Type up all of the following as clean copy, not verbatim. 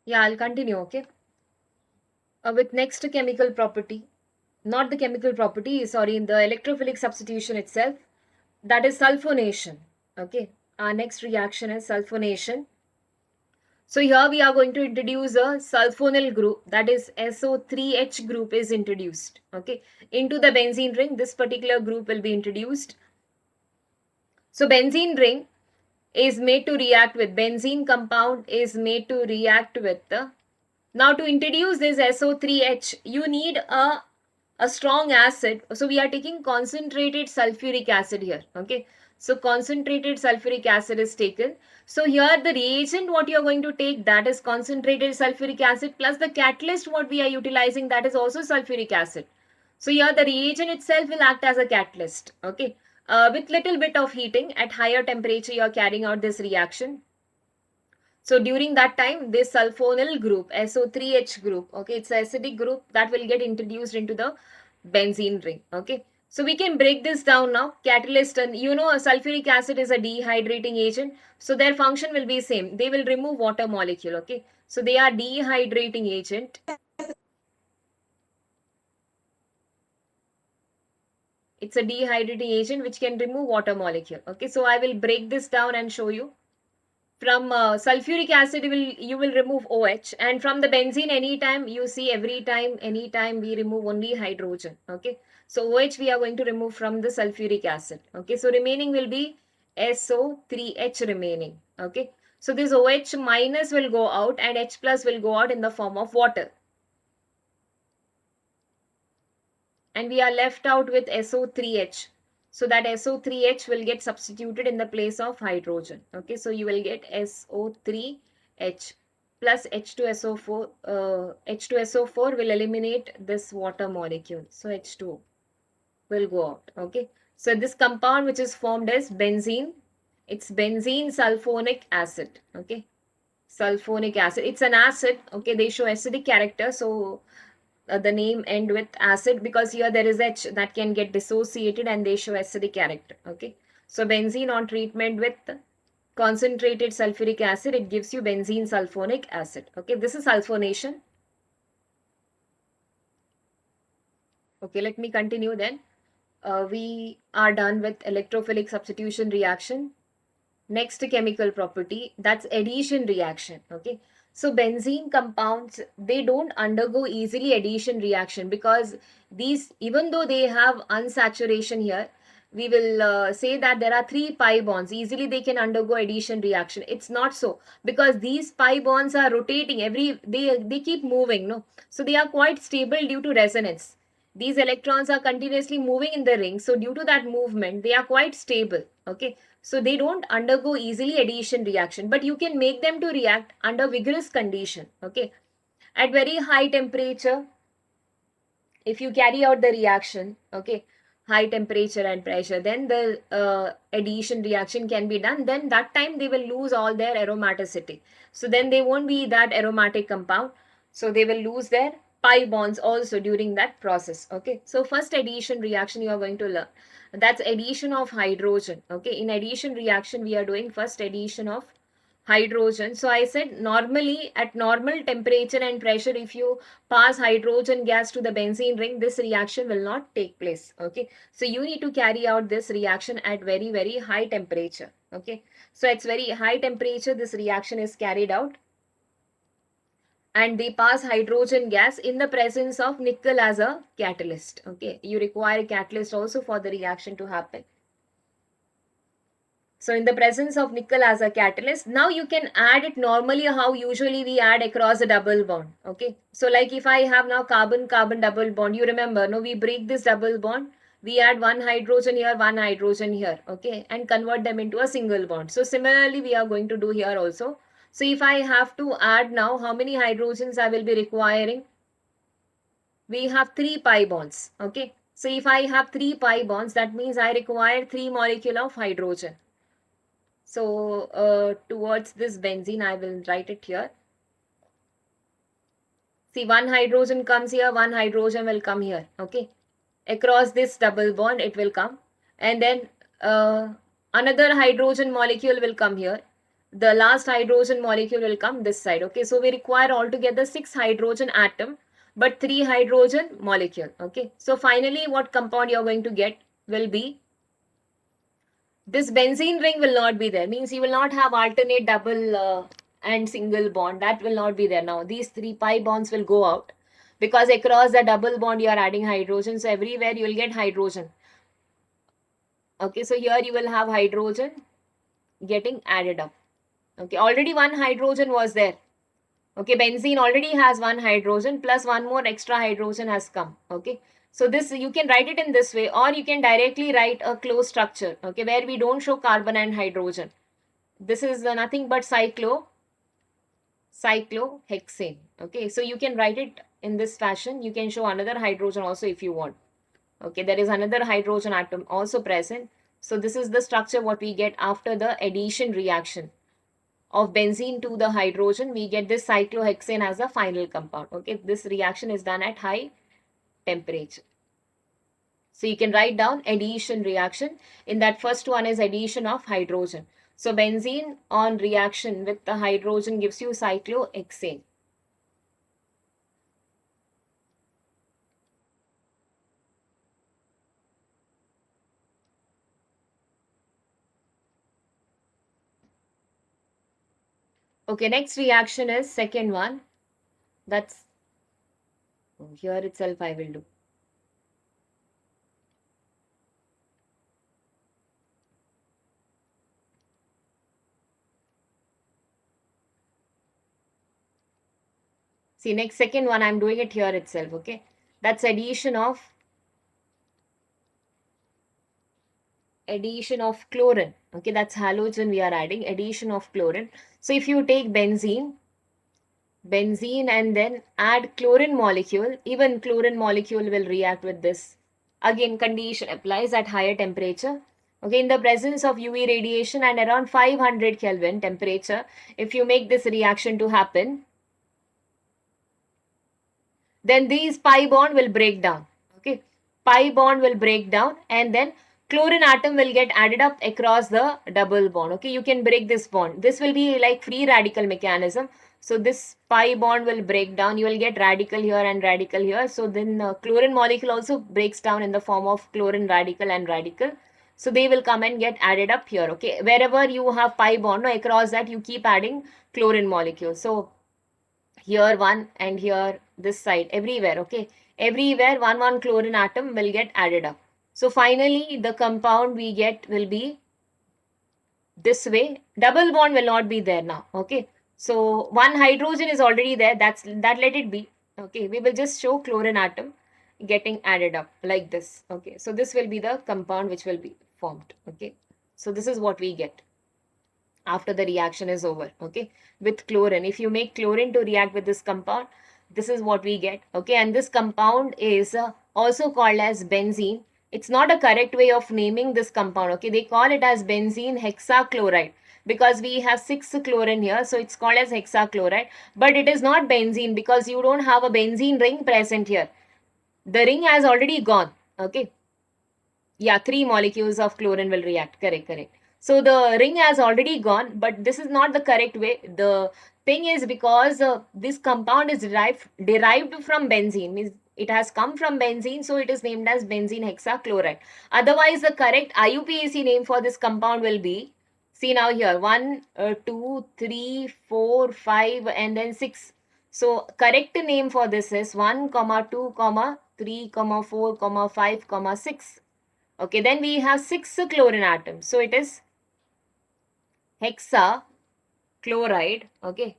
Yeah, I'll continue, okay? With next chemical property, not the chemical property, sorry, in the electrophilic substitution itself, that is sulfonation, okay? Our next reaction is sulfonation. So here we are going to introduce a sulfonyl group, that is SO3H group is introduced, okay? Into the benzene ring, this particular group will be introduced. So benzene ring is made to react with, benzene compound is made to react with the, now to introduce this SO3H, you need a strong acid. So we are taking concentrated sulfuric acid here, okay? So concentrated sulfuric acid is taken. So here the reagent what you are going to take, that is concentrated sulfuric acid, plus the catalyst what we are utilizing, that is also sulfuric acid. So here the reagent itself will act as a catalyst, okay? With little bit of heating at higher temperature you are carrying out this reaction. So during that time, this sulfonyl group, SO3H group, okay, it's an acidic group that will get introduced into the benzene ring, okay. So we can break this down now. Catalyst, and you know, sulfuric acid is a dehydrating agent. So their function will be same. They will remove water molecule, okay. So they are dehydrating agent. It's a dehydrating agent which can remove water molecule, okay. So I will break this down and show you. From sulfuric acid you will remove OH, and from the benzene anytime you see, anytime we remove only hydrogen, okay. So OH we are going to remove from the sulfuric acid, okay. So remaining will be SO3H remaining, okay. So this OH minus will go out and H plus will go out in the form of water, and we are left out with SO3H. So that SO3H will get substituted in the place of hydrogen. Okay, so you will get SO3H plus H2SO4. H2SO4 will eliminate this water molecule. So H2O will go out. Okay, so this compound which is formed as benzene, it's benzene sulfonic acid. Okay, sulfonic acid. It's an acid. Okay, they show acidic character. So the name end with acid because here there is H that can get dissociated and they show acidic character. Okay. So benzene on treatment with concentrated sulfuric acid, it gives you benzene sulfonic acid. Okay. This is sulfonation. Okay. Let me continue then. We are done with electrophilic substitution reaction. Next chemical property, that's addition reaction, okay. So benzene compounds, they don't undergo easily addition reaction because these, even though they have unsaturation here, we will say that there are 3 pi bonds, easily they can undergo addition reaction. It's not so, because these pi bonds are rotating they keep moving, no. So they are quite stable due to resonance. These electrons are continuously moving in the ring, so due to that movement they are quite stable, okay. So they don't undergo easily addition reaction, but you can make them to react under vigorous condition, okay. At very high temperature, if you carry out the reaction, okay, high temperature and pressure, then the addition reaction can be done. Then that time they will lose all their aromaticity. So then they won't be that aromatic compound. So they will lose their pi bonds also during that process, okay. So first addition reaction you are going to learn. That's addition of hydrogen, okay. In addition reaction, we are doing first addition of hydrogen. So I said normally at normal temperature and pressure, if you pass hydrogen gas to the benzene ring, this reaction will not take place, okay. So you need to carry out this reaction at very, very high temperature, okay. So it's very high temperature this reaction is carried out, and they pass hydrogen gas in the presence of nickel as a catalyst, okay. You require a catalyst also for the reaction to happen. So in the presence of nickel as a catalyst, now you can add it normally how usually we add across a double bond. Okay. So like if I have now carbon-carbon double bond, you remember, no, we break this double bond, we add one hydrogen here, one hydrogen here, okay, and convert them into a single bond. So similarly, we are going to do here also. So if I have to add now, how many hydrogens I will be requiring? We have 3 pi bonds, okay. So if I have 3 pi bonds, that means I require 3 molecule of hydrogen. So towards this benzene, I will write it here. See, one hydrogen comes here, one hydrogen will come here, okay. Across this double bond, it will come. And then another hydrogen molecule will come here. the last hydrogen molecule will come this side. Okay, so we require altogether 6 hydrogen atom, but 3 hydrogen molecule. Okay, so finally what compound you're going to get will be this benzene ring will not be there. Means you will not have alternate double and single bond. That will not be there now. These 3 pi bonds will go out because across the double bond you are adding hydrogen. So everywhere you will get hydrogen. Okay, so here you will have hydrogen getting added up. Okay, already one hydrogen was there. Okay, benzene already has one hydrogen plus one more extra hydrogen has come. Okay, so this you can write it in this way, or you can directly write a closed structure. Okay, where we don't show carbon and hydrogen. This is nothing but cyclohexane. Okay, so you can write it in this fashion. You can show another hydrogen also if you want. Okay, there is another hydrogen atom also present. So this is the structure what we get after the addition reaction of benzene to the hydrogen. We get this cyclohexane as a final compound. Okay, this reaction is done at high temperature. So you can write down addition reaction. In that first one is addition of hydrogen. So benzene on reaction with the hydrogen gives you cyclohexane. Okay, next reaction is second one. That's here itself I will do. See, next second one I'm doing it here itself. Okay, that's addition of chlorine. Okay, that's halogen we are adding, addition of chlorine. So if you take benzene and then add chlorine molecule, even chlorine molecule will react with this. Again, condition applies at higher temperature. Okay, in the presence of UV radiation and around 500 Kelvin temperature, if you make this reaction to happen, then these pi bond will break down. Okay, pi bond will break down and then chlorine atom will get added up across the double bond. Okay, you can break this bond. This will be like free radical mechanism. So this pi bond will break down. You will get radical here and radical here. So then chlorine molecule also breaks down in the form of chlorine radical and radical. So they will come and get added up here. Okay, wherever you have pi bond, no, across that you keep adding chlorine molecule. So here one and here this side, everywhere. Okay, everywhere one chlorine atom will get added up. So finally the compound we get will be this way. Double bond will not be there now. Okay, so one hydrogen is already there, that let it be. Okay, we will just show chlorine atom getting added up like this. Okay, so this will be the compound which will be formed. Okay, so this is what we get after the reaction is over. Okay, with chlorine, if you make chlorine to react with this compound, this is what we get. Okay, and this compound is also called as benzene. It's not a correct way of naming this compound. Okay, they call it as benzene hexachloride because we have 6 chlorine here, so it's called as hexachloride, but it is not benzene because you don't have a benzene ring present here. The ring has already gone. Okay, yeah, 3 molecules of chlorine will react. Correct. So the ring has already gone, but this is not the correct way. The thing is because this compound is derived from benzene, means it has come from benzene, so it is named as benzene hexachloride. Otherwise, the correct IUPAC name for this compound will be, see now here, 1, 2, 3, 4, 5, and then 6. So correct name for this is 1, 2, 3, 4, 5, 6. Okay, then we have 6 chlorine atoms. So it is hexachloride. Okay,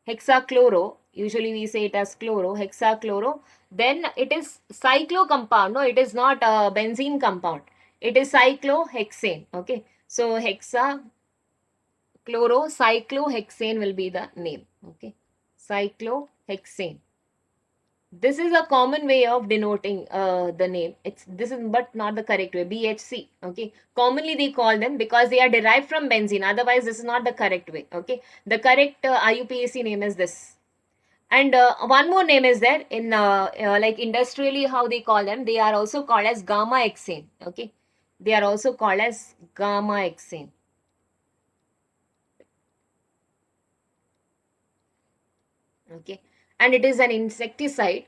hexachloro. Usually we say it as chloro, hexachloro. Then it is cyclo compound. No, it is not a benzene compound. It is cyclohexane. Okay, so cyclohexane will be the name. Okay, cyclohexane. This is a common way of denoting the name. This is but not the correct way. BHC. Okay. Commonly they call them because they are derived from benzene. Otherwise, this is not the correct way. Okay. The correct IUPAC name is this. And one more name is there in like industrially how they call them. They are also called as gamma hexane. Okay. They are also called as gamma hexane. Okay, and it is an insecticide.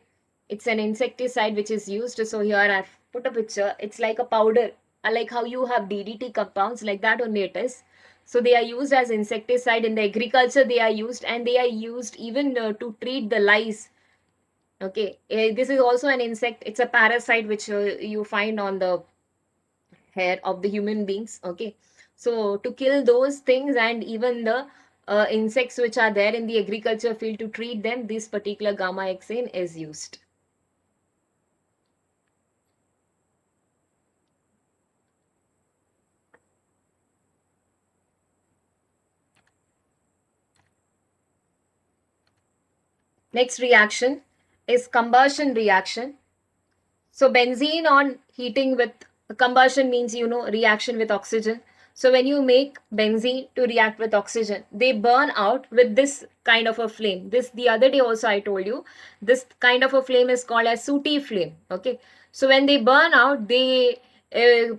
It's an insecticide which is used. So here I've put a picture. It's like a powder, like how you have DDT compounds, like that only it is. So they are used as insecticide in the agriculture. They are used, and they are used even to treat the lice. Okay, this is also an insect. It's a parasite which you find on the hair of the human beings. Okay, so to kill those things, and even the insects which are there in the agriculture field, to treat them, this particular gamma hexane is used. Next reaction is combustion reaction. So benzene on heating with combustion means, reaction with oxygen. So when you make benzene to react with oxygen, they burn out with this kind of a flame. This, the other day also I told you, this kind of a flame is called as sooty flame. Okay. So when they burn out, they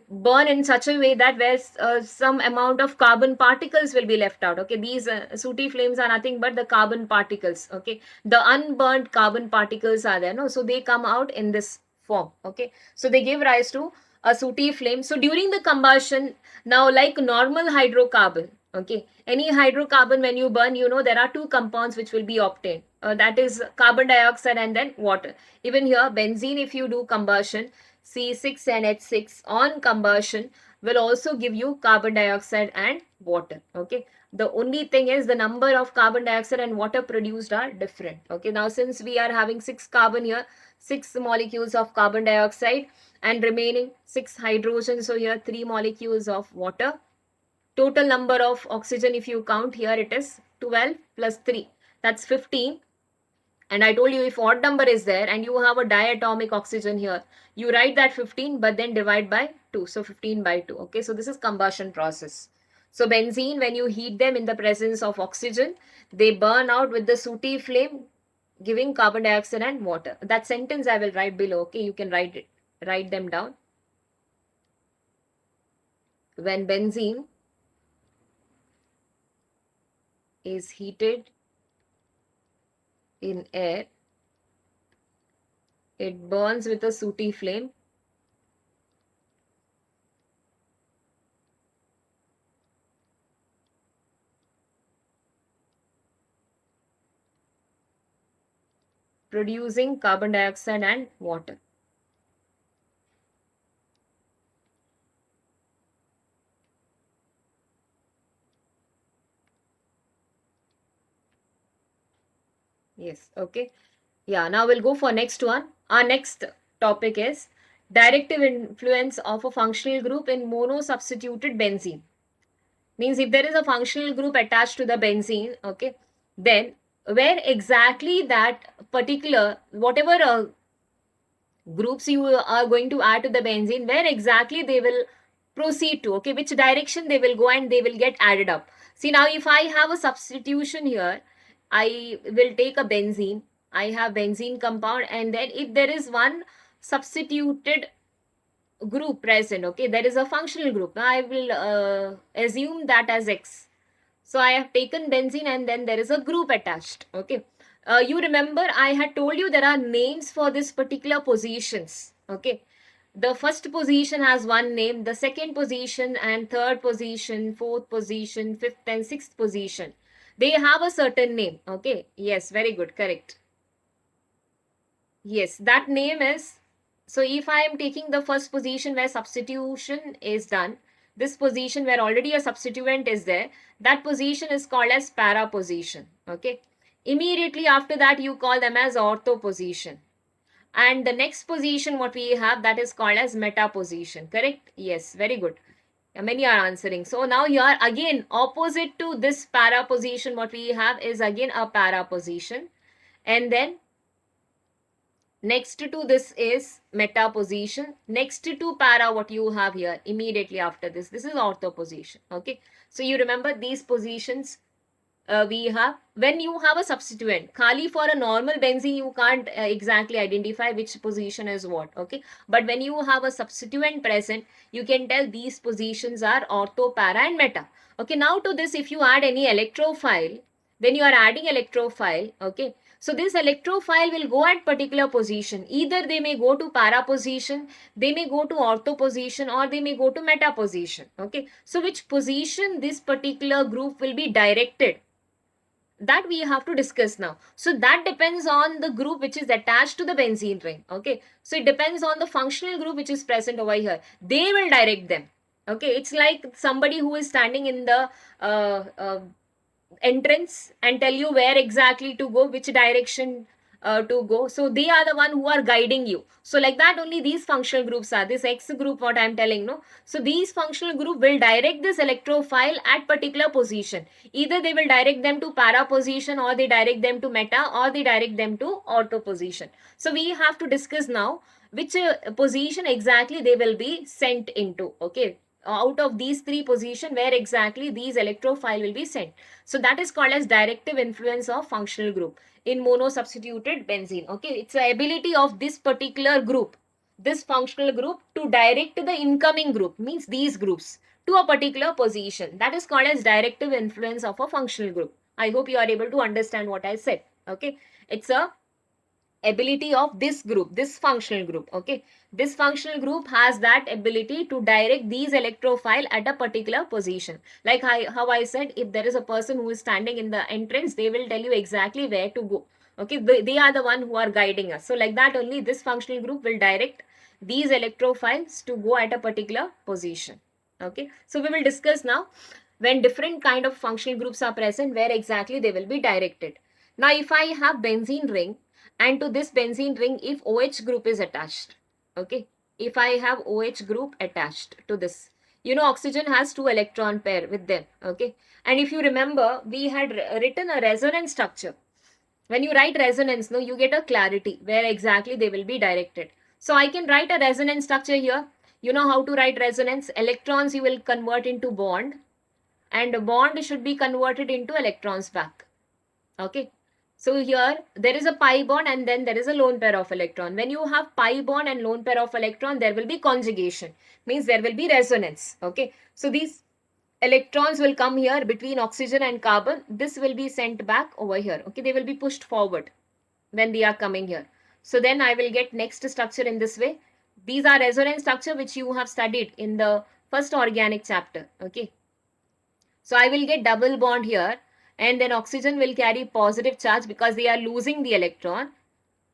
burn in such a way that where some amount of carbon particles will be left out. Okay. These sooty flames are nothing but the carbon particles. Okay. The unburnt carbon particles are there. No. So they come out in this form. Okay, so they give rise to a sooty flame. So during the combustion, now like normal hydrocarbon, okay, any hydrocarbon when you burn, there are two compounds which will be obtained, that is carbon dioxide and then water. Even here benzene, if you do combustion, C6NH6 on combustion will also give you carbon dioxide and water. Okay, the only thing is the number of carbon dioxide and water produced are different. Okay, now since we are having 6 carbon here, 6 molecules of carbon dioxide and remaining 6 hydrogen, so here 3 molecules of water. Total number of oxygen, if you count here, it is 12 plus 3, that's 15. And I told you, if odd number is there and you have a diatomic oxygen here, you write that 15 but then divide by 2, so 15 by 2. Okay, so this is combustion process. So benzene, when you heat them in the presence of oxygen, they burn out with the sooty flame, giving carbon dioxide and water. That sentence I will write below. Okay, you can write them down. When benzene is heated in air, it burns with a sooty flame, producing carbon dioxide and water. Yes, okay. Yeah, now we'll go for next one. Our next topic is directive influence of a functional group in monosubstituted benzene. Means if there is a functional group attached to the benzene, okay, then where exactly that particular, whatever groups you are going to add to the benzene, where exactly they will proceed to, okay, which direction they will go and they will get added up. See, now if I have a substitution here, I will take a benzene, I have benzene compound, and then if there is one substituted group present, okay, there is a functional group, now I will assume that as X. So I have taken benzene and then there is a group attached. Okay. You remember I had told you there are names for this particular positions. Okay. The first position has one name, the second position and third position, fourth position, fifth and sixth position. They have a certain name. Okay. Yes, very good. Correct. Yes, that name is, so if I am taking the first position where substitution is done, this position where already a substituent is there, that position is called as para position. Okay. Immediately after that, you call them as ortho position. And the next position, what we have, that is called as meta position. Correct? Yes, very good. Many are answering. So now here again, opposite to this para position, what we have is again a para position. And then next to this is meta position. Next to para, what you have here immediately after this is ortho position. Okay. So you remember these positions we have when you have a substituent. Khali for a normal benzene, you can't exactly identify which position is what. Okay. But when you have a substituent present, you can tell these positions are ortho, para and meta. Okay. Now to this, if you add any electrophile, when you are adding electrophile, okay, so this electrophile will go at particular position. Either they may go to para position, they may go to ortho position, or they may go to meta position. Okay, so which position this particular group will be directed, that we have to discuss now. So that depends on the group which is attached to the benzene ring. Okay, so it depends on the functional group which is present over here. They will direct them. Okay, it's like somebody who is standing in the entrance and tell you where exactly to go, which direction to go. So they are the one who are guiding you. So like that only these functional groups are. This X group, what I am telling, no. So these functional group will direct this electrophile at particular position. Either they will direct them to para position, or they direct them to meta, or they direct them to ortho position. So we have to discuss now which position exactly they will be sent into. Okay, out of these three positions, where exactly these electrophile will be sent. So that is called as directive influence of functional group in monosubstituted benzene. Okay, it's the ability of this particular group, this functional group, to direct the incoming group, means these groups, to a particular position. That is called as directive influence of a functional group. I hope you are able to understand what I said. Okay, it's a ability of this group, this functional group. Okay, this functional group has that ability to direct these electrophile at a particular position. Like how I said, if there is a person who is standing in the entrance, they will tell you exactly where to go. Okay, they are the one who are guiding us. So like that only this functional group will direct these electrophiles to go at a particular position. Okay, so we will discuss now when different kind of functional groups are present, where exactly they will be directed. Now if I have benzene ring, and to this benzene ring if OH group is attached, okay, if I have OH group attached to this, you know, oxygen has 2 electron pair with them. Okay, and if you remember, we had written a resonance structure. When you write resonance, no, you get a clarity where exactly they will be directed. So I can write a resonance structure here. You know how to write resonance. Electrons you will convert into bond, and a bond should be converted into electrons back. Okay, so here there is a pi bond and then there is a lone pair of electron. When you have pi bond and lone pair of electron, there will be conjugation, means there will be resonance. Okay, so these electrons will come here between oxygen and carbon. This will be sent back over here. Okay, they will be pushed forward when they are coming here. So then I will get next structure in this way. These are resonance structure which you have studied in the first organic chapter. Okay, so I will get double bond here, and then oxygen will carry positive charge because they are losing the electron,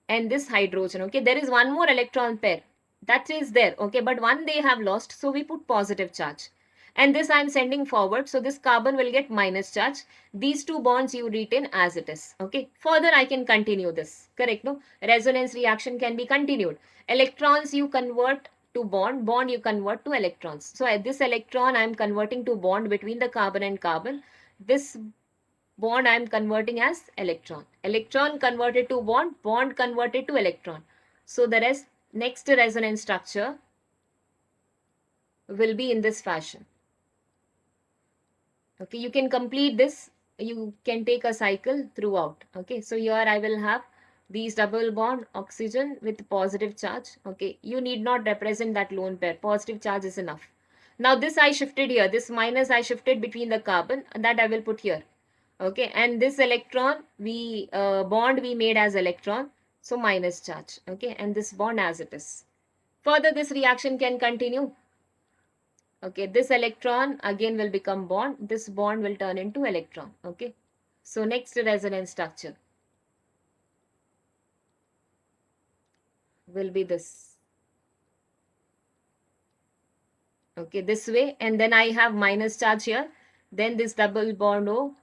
and this hydrogen. Okay, there is one more electron pair that is there. Okay, but one they have lost, so we put positive charge. And this I am sending forward, so this carbon will get minus charge. These two bonds you retain as it is. Okay, further I can continue this. Correct, no? Resonance reaction can be continued. Electrons you convert to bond, bond you convert to electrons. So at this electron I am converting to bond between the carbon and carbon. This bond I am converting as electron. Electron converted to bond, bond converted to electron. So the next resonance structure will be in this fashion. Okay, you can complete this. You can take a cycle throughout. Okay, so here I will have these double bond oxygen with positive charge. Okay, you need not represent that lone pair. Positive charge is enough. Now this I shifted here. This minus I shifted between the carbon, and that I will put here. Okay, and this electron we bond we made as electron, so minus charge. Okay, and this bond as it is. Further this reaction can continue. Okay, this electron again will become bond, this bond will turn into electron. Okay, so next resonance structure will be this. Okay, this way, and then I have minus charge here, then this double bond O,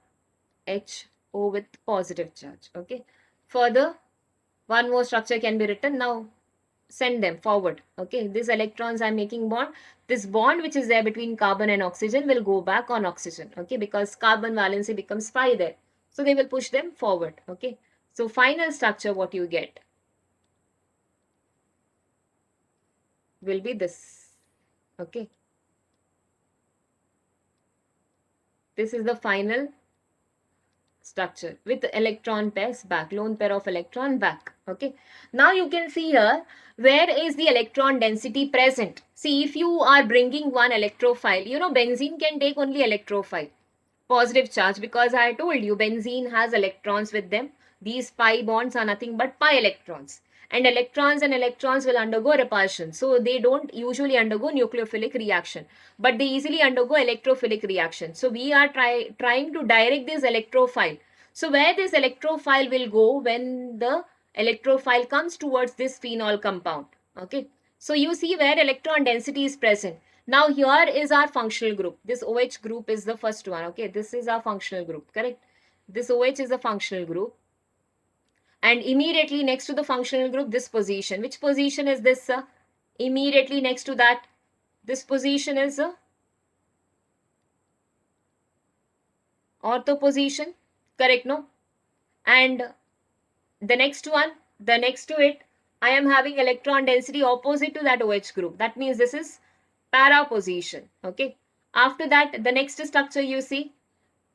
H, O with positive charge. Okay, further one more structure can be written. Now send them forward. Okay, these electrons I'm making bond. This bond which is there between carbon and oxygen will go back on oxygen. Okay, because carbon valency becomes pi there. So they will push them forward. Okay, so final structure what you get will be this. Okay, this is the final structure with electron pairs back, lone pair of electron back. Okay, now you can see here where is the electron density present. See, if you are bringing one electrophile, you know benzene can take only electrophile. Positive charge, because I told you benzene has electrons with them. These pi bonds are nothing but pi electrons. And electrons will undergo repulsion. So they don't usually undergo nucleophilic reaction, but they easily undergo electrophilic reaction. So we are trying to direct this electrophile. So where this electrophile will go when the electrophile comes towards this phenol compound. Okay. So you see where electron density is present. Now here is our functional group. This OH group is the first one. Okay, this is our functional group, correct? This OH is a functional group. And immediately next to the functional group, this position. Which position is this, sir? Immediately next to that, this position is ortho position, correct, no? And the next one, the next to it, I am having electron density opposite to that OH group. That means this is para position, okay? After that, the next structure you see,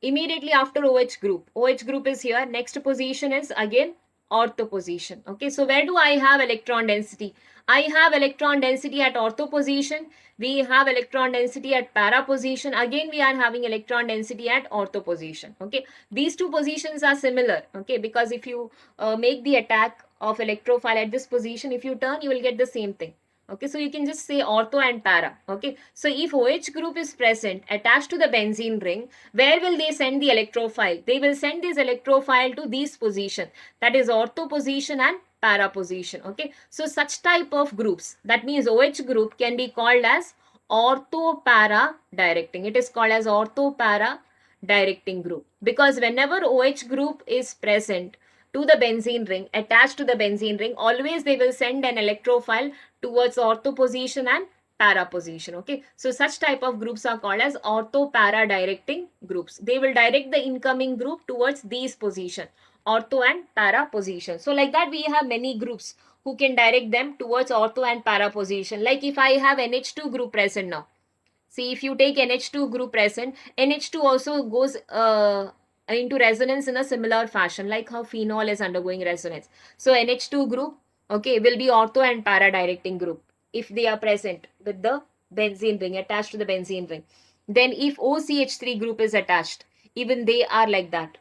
immediately after OH group. OH group is here. Next position is again ortho position. Okay, so where do I have electron density? I have electron density at ortho position. We have electron density at para position. Again, we are having electron density at ortho position. Okay, these two positions are similar. Okay, because if you make the attack of electrophile at this position, if you turn, you will get the same thing. Okay, so you can just say ortho and para. Okay, so if OH group is present attached to the benzene ring, where will they send the electrophile? They will send this electrophile to these position, that is ortho position and para position. Okay, so such type of groups, that means OH group can be called as ortho para directing. It is called as ortho para directing group, because whenever OH group is present to the benzene ring, attached to the benzene ring, always they will send an electrophile towards ortho position and para position. Okay, so such type of groups are called as ortho para directing groups. They will direct the incoming group towards these position, ortho and para position. So like that we have many groups who can direct them towards ortho and para position. Like if I have NH2 group present now, see, if you take NH2 group present, NH2 also goes into resonance in a similar fashion, like how phenol is undergoing resonance. So NH2 group, okay, will be ortho and para directing group if they are present with the benzene ring, attached to the benzene ring. Then if OCH3 group is attached, even they are like that.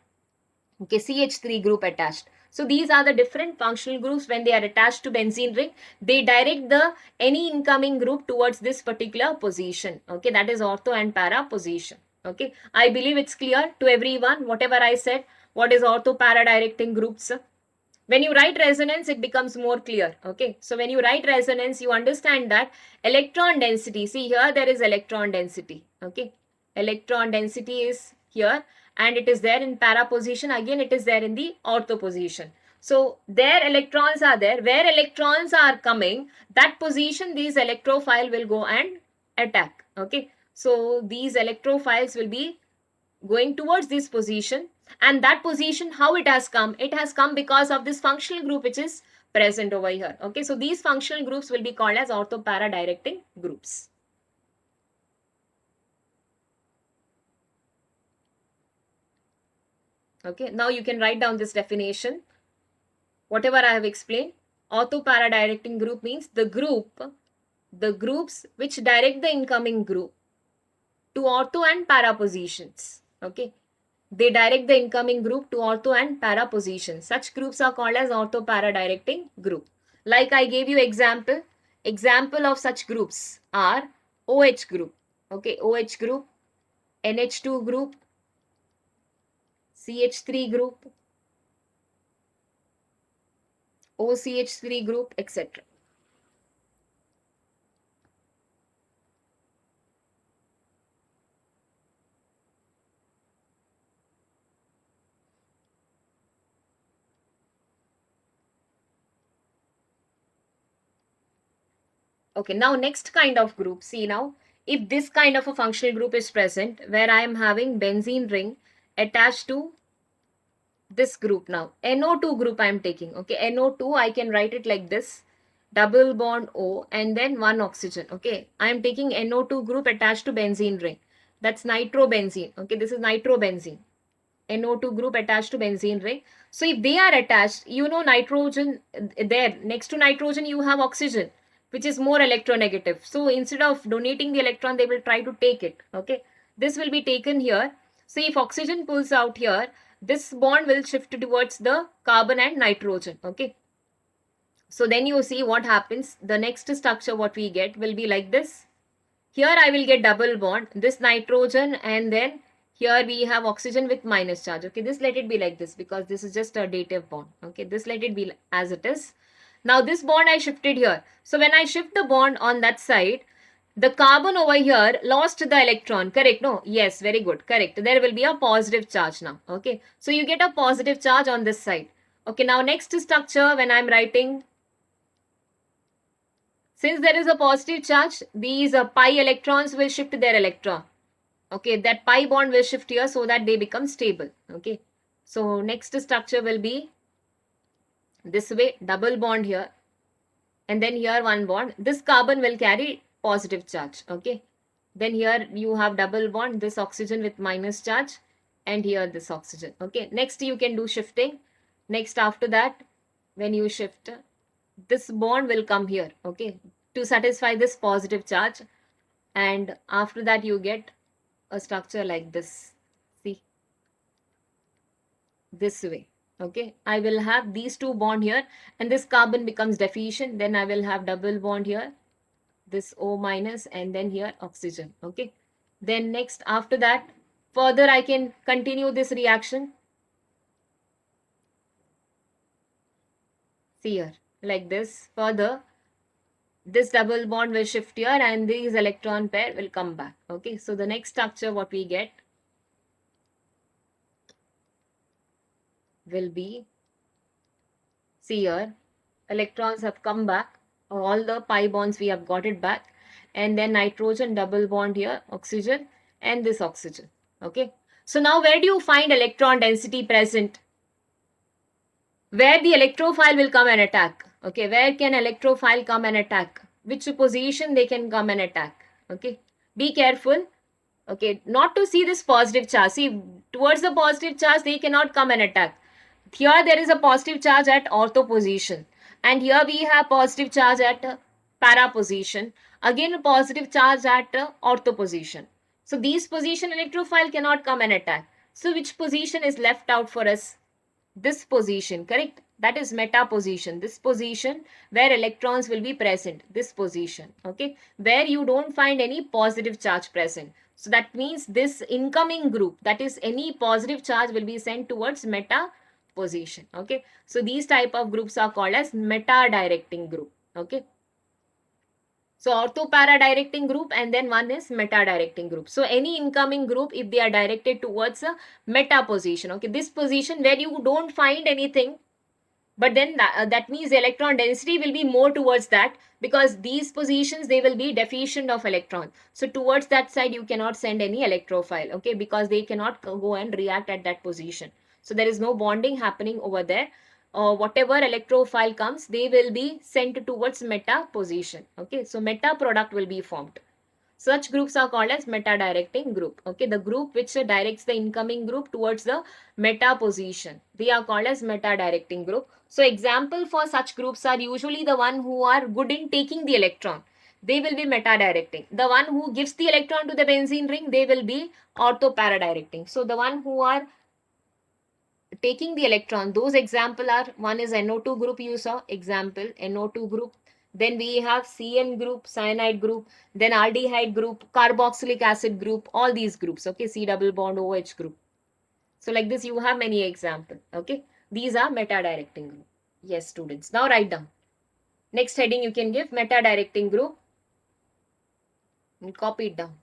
Okay, CH3 group attached. So these are the different functional groups. When they are attached to benzene ring, they direct the any incoming group towards this particular position. Okay, that is ortho and para position. Okay, I believe it's clear to everyone whatever I said. What is ortho para directing groups? When you write resonance, it becomes more clear. Okay, so when you write resonance, you understand that electron density, see here there is electron density. Okay, electron density is here and it is there in para position. Again, it is there in the ortho position. So there electrons are there. Where electrons are coming, that position these electrophile will go and attack. Okay, so these electrophiles will be going towards this position, and that position, how it has come? It has come because of this functional group which is present over here. Okay, so these functional groups will be called as ortho para directing groups. Okay, now you can write down this definition. Whatever I have explained, ortho para directing group means the groups which direct the incoming group to ortho and para positions. Okay, they direct the incoming group to ortho and para positions. Such groups are called as ortho para directing group. Like I gave you example of such groups are OH group. Okay, OH group, NH2 group, CH3 group, OCH3 group, etc. Okay, now next kind of group. See now, if this kind of a functional group is present where I am having benzene ring attached to this group now, NO2 group I am taking. Okay, NO2, I can write it like this, double bond O and then one oxygen. Okay, I am taking NO2 group attached to benzene ring. That's nitrobenzene. Okay, this is nitrobenzene. NO2 group attached to benzene ring. So if they are attached, you know nitrogen, there next to nitrogen you have oxygen, which is more electronegative. So instead of donating the electron, they will try to take it. Okay, this will be taken here. So if oxygen pulls out here, this bond will shift towards the carbon and nitrogen. Okay. So then you see what happens. The next structure what we get will be like this. Here I will get double bond, this nitrogen, and then here we have oxygen with minus charge. Okay, this let it be like this because this is just a dative bond. Okay, this let it be as it is. Now this bond I shifted here. So when I shift the bond on that side, the carbon over here lost the electron. Correct? No? Yes, very good. Correct. There will be a positive charge now. Okay, so you get a positive charge on this side. Okay, now next structure when I'm writing, since there is a positive charge, these pi electrons will shift their electron. Okay, that pi bond will shift here so that they become stable. Okay, so next structure will be this way, double bond here, and then here one bond. This carbon will carry positive charge. Okay, then here you have double bond, this oxygen with minus charge, and here this oxygen. Okay, next you can do shifting. Next after that, when you shift, this bond will come here. Okay, to satisfy this positive charge, and after that you get a structure like this. See, this way. Okay, I will have these two bond here, and this carbon becomes deficient. Then I will have double bond here, this O minus, and then here oxygen. Okay, then next after that, further I can continue this reaction. See here, like this. Further, this double bond will shift here, and these electron pair will come back. Okay, so the next structure what we get will be, see here, electrons have come back, all the pi bonds we have got it back, and then nitrogen double bond here, oxygen, and this oxygen. Okay, so now where do you find electron density present? Where the electrophile will come and attack. Okay, where can electrophile come and attack? Which position they can come and attack? Okay, be careful. Okay, not to see this positive charge. See, towards the positive charge they cannot come and attack. Here there is a positive charge at ortho position, and here we have positive charge at para position. Again a positive charge at ortho position. So these position electrophile cannot come and attack. So which position is left out for us? This position, correct? That is meta position. This position where electrons will be present. This position, okay? Where you don't find any positive charge present. So that means this incoming group, that is any positive charge will be sent towards meta position. Okay, so these type of groups are called as meta directing group. Okay, so ortho para directing group, and then one is meta directing group. So any incoming group, if they are directed towards a meta position, okay, this position where you don't find anything, but then that means the electron density will be more towards that, because these positions they will be deficient of electron. So towards that side you cannot send any electrophile, okay, because they cannot go and react at that position. So there is no bonding happening over there. Whatever electrophile comes, they will be sent towards meta position. Okay, so meta product will be formed. Such groups are called as meta-directing group. Okay, the group which directs the incoming group towards the meta position. They are called as meta-directing group. So example for such groups are usually the one who are good in taking the electron. They will be meta-directing. The one who gives the electron to the benzene ring, they will be ortho-para-directing. So the one who are taking the electron, those example are, one is NO2 group you saw, example NO2 group. Then we have CN group, cyanide group, then aldehyde group, carboxylic acid group, all these groups, okay, C double bond OH group. So like this you have many examples, okay. These are meta-directing group. Yes, students. Now write down. Next heading you can give meta-directing group and copy it down.